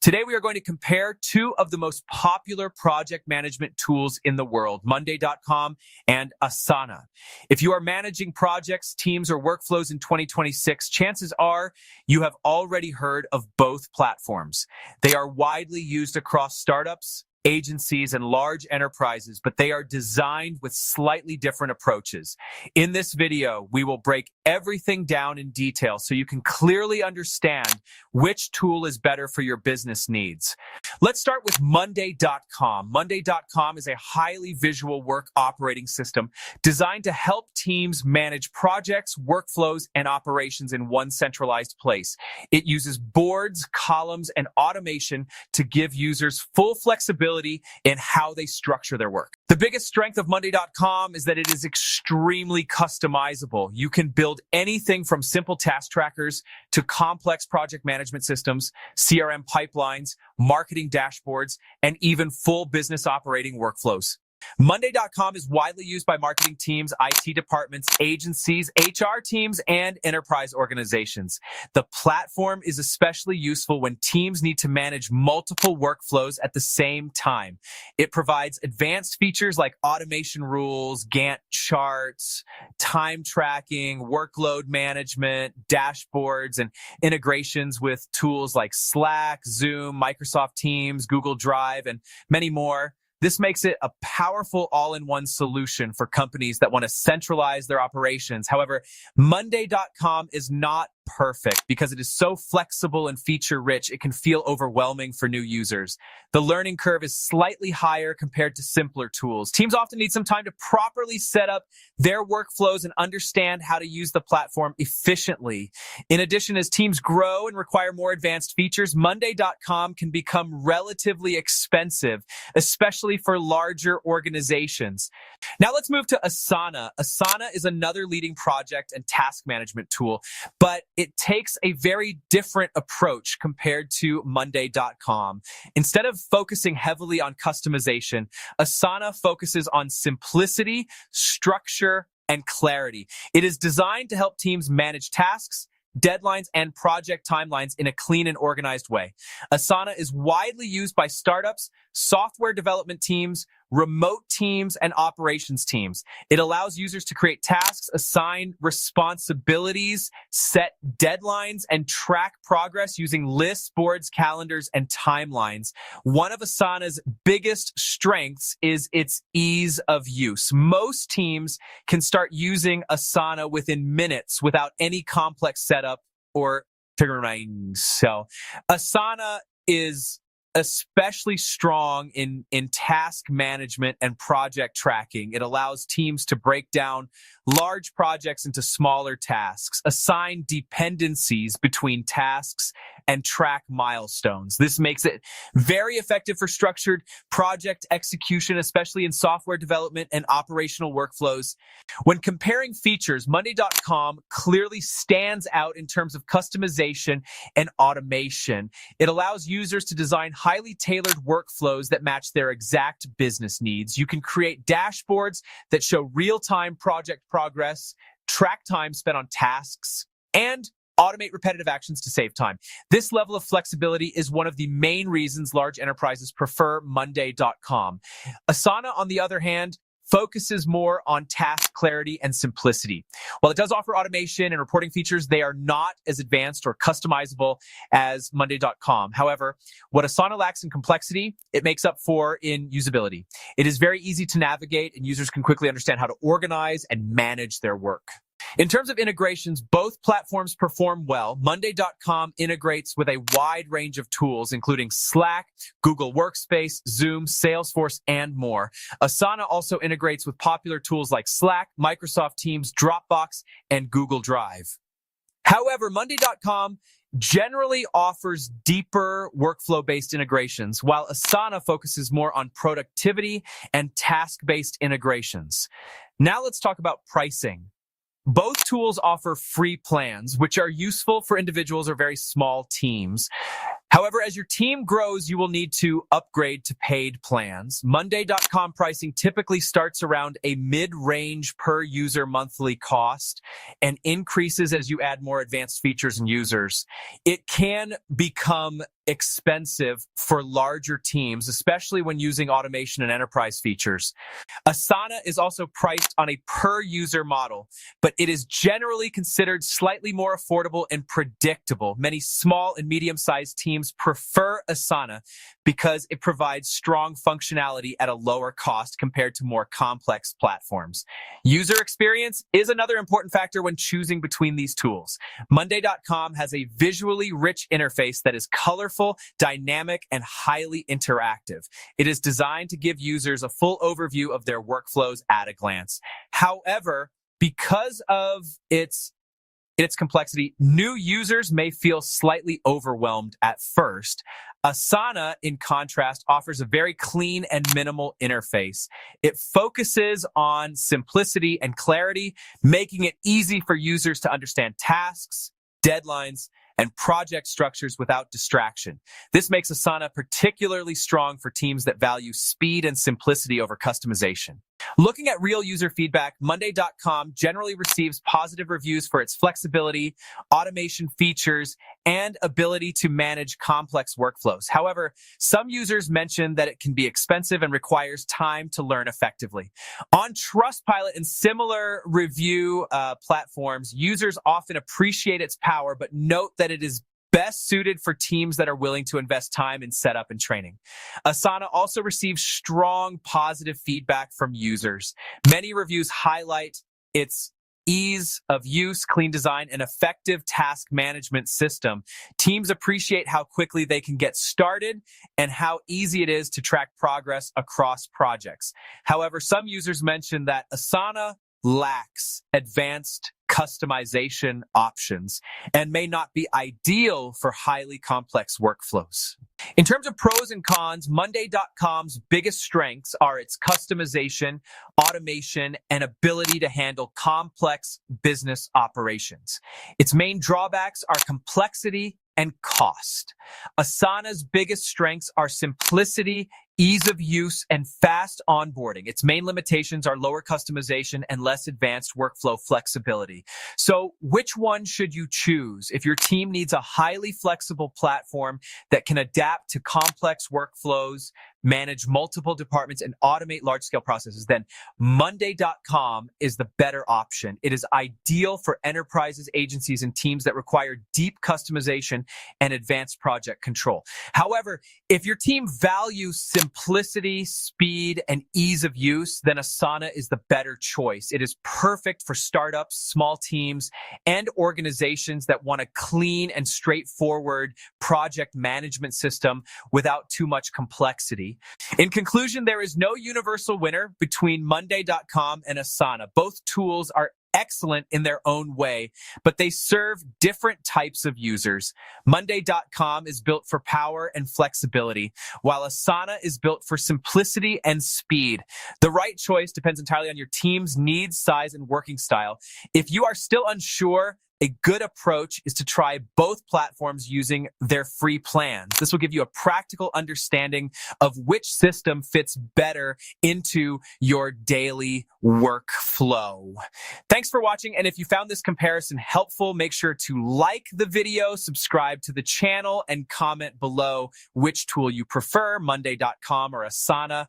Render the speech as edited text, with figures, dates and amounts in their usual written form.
Today, we are going to compare two of the most popular project management tools in the world, Monday.com and Asana. If you are managing projects, teams, or workflows in 2026, chances are you have already heard of both platforms. They are widely used across startups, agencies, and large enterprises, but they are designed with slightly different approaches. In this video, we will break everything down in detail so you can clearly understand which tool is better for your business needs. Let's start with Monday.com. Monday.com is a highly visual work operating system designed to help teams manage projects, workflows, and operations in one centralized place. It uses boards, columns, and automation to give users full flexibility in how they structure their work. The biggest strength of Monday.com is that it is extremely customizable. You can build anything from simple task trackers to complex project management systems, CRM pipelines, marketing dashboards, and even full business operating workflows. Monday.com is widely used by marketing teams, IT departments, agencies, HR teams, and enterprise organizations. The platform is especially useful when teams need to manage multiple workflows at the same time. It provides advanced features like automation rules, Gantt charts, time tracking, workload management, dashboards, and integrations with tools like Slack, Zoom, Microsoft Teams, Google Drive, and many more. This makes it a powerful all-in-one solution for companies that want to centralize their operations. However, Monday.com is not perfect because it is so flexible and feature-rich, it can feel overwhelming for new users. The learning curve is slightly higher compared to simpler tools. Teams often need some time to properly set up their workflows and understand how to use the platform efficiently. In addition, as teams grow and require more advanced features, Monday.com can become relatively expensive, especially for larger organizations. Now let's move to Asana. Asana is another leading project and task management tool, but it takes a very different approach compared to Monday.com. Instead of focusing heavily on customization, Asana focuses on simplicity, structure, and clarity. It is designed to help teams manage tasks, deadlines, and project timelines in a clean and organized way. Asana is widely used by startups, software development teams, remote teams, and operations teams. It allows users to create tasks, assign responsibilities, set deadlines, and track progress using lists, boards, calendars, and timelines. One of Asana's biggest strengths is its ease of use. Most teams can start using Asana within minutes without any complex setup or figuring. So Asana is especially strong in task management and project tracking. It allows teams to break down large projects into smaller tasks, assign dependencies between tasks, and track milestones. This makes it very effective for structured project execution, especially in software development and operational workflows. When comparing features, Monday.com clearly stands out in terms of customization and automation. It allows users to design highly tailored workflows that match their exact business needs. You can create dashboards that show real-time project progress, track time spent on tasks, and automate repetitive actions to save time. This level of flexibility is one of the main reasons large enterprises prefer Monday.com. Asana, on the other hand, focuses more on task clarity and simplicity. While it does offer automation and reporting features, they are not as advanced or customizable as Monday.com. However, what Asana lacks in complexity, it makes up for in usability. It is very easy to navigate, and users can quickly understand how to organize and manage their work. In terms of integrations, both platforms perform well. Monday.com integrates with a wide range of tools, including Slack, Google Workspace, Zoom, Salesforce, and more. Asana also integrates with popular tools like Slack, Microsoft Teams, Dropbox, and Google Drive. However, Monday.com generally offers deeper workflow-based integrations, while Asana focuses more on productivity and task-based integrations. Now let's talk about pricing. Both tools offer free plans, which are useful for individuals or very small teams. However, as your team grows, you will need to upgrade to paid plans. Monday.com pricing typically starts around a mid-range per user monthly cost and increases as you add more advanced features and users. It can become expensive for larger teams, especially when using automation and enterprise features. Asana is also priced on a per-user model, but it is generally considered slightly more affordable and predictable. Many small and medium-sized teams prefer Asana because it provides strong functionality at a lower cost compared to more complex platforms. User experience is another important factor when choosing between these tools. Monday.com has a visually rich interface that is colorful, dynamic, and highly interactive. It is designed to give users a full overview of their workflows at a glance. However, because of its complexity, new users may feel slightly overwhelmed at first. Asana, in contrast, offers a very clean and minimal interface. It focuses on simplicity and clarity, making it easy for users to understand tasks, deadlines, and project structures without distraction. This makes Asana particularly strong for teams that value speed and simplicity over customization. Looking at real user feedback, Monday.com generally receives positive reviews for its flexibility, automation features, and ability to manage complex workflows. However, some users mention that it can be expensive and requires time to learn effectively. On Trustpilot and similar review platforms, users often appreciate its power, but note that it is best suited for teams that are willing to invest time in setup and training. Asana also receives strong positive feedback from users. Many reviews highlight its ease of use, clean design, and effective task management system. Teams appreciate how quickly they can get started and how easy it is to track progress across projects. However, some users mention that Asana lacks advanced customization options and may not be ideal for highly complex workflows. In terms of pros and cons, Monday.com's biggest strengths are its customization, automation, and ability to handle complex business operations. Its main drawbacks are complexity and cost. Asana's biggest strengths are simplicity, ease of use, and fast onboarding. Its main limitations are lower customization and less advanced workflow flexibility. So which one should you choose? If your team needs a highly flexible platform that can adapt to complex workflows, manage multiple departments, and automate large-scale processes, then Monday.com is the better option. It is ideal for enterprises, agencies, and teams that require deep customization and advanced project control. However, if your team values simplicity, speed, and ease of use, then Asana is the better choice. It is perfect for startups, small teams, and organizations that want a clean and straightforward project management system without too much complexity. In conclusion, there is no universal winner between Monday.com and Asana. Both tools are excellent in their own way, but they serve different types of users. Monday.com is built for power and flexibility, while Asana is built for simplicity and speed. The right choice depends entirely on your team's needs, size, and working style. If you are still unsure, a good approach is to try both platforms using their free plans. This will give you a practical understanding of which system fits better into your daily workflow. Thanks for watching, and if you found this comparison helpful, make sure to like the video, subscribe to the channel, and comment below which tool you prefer, Monday.com or Asana.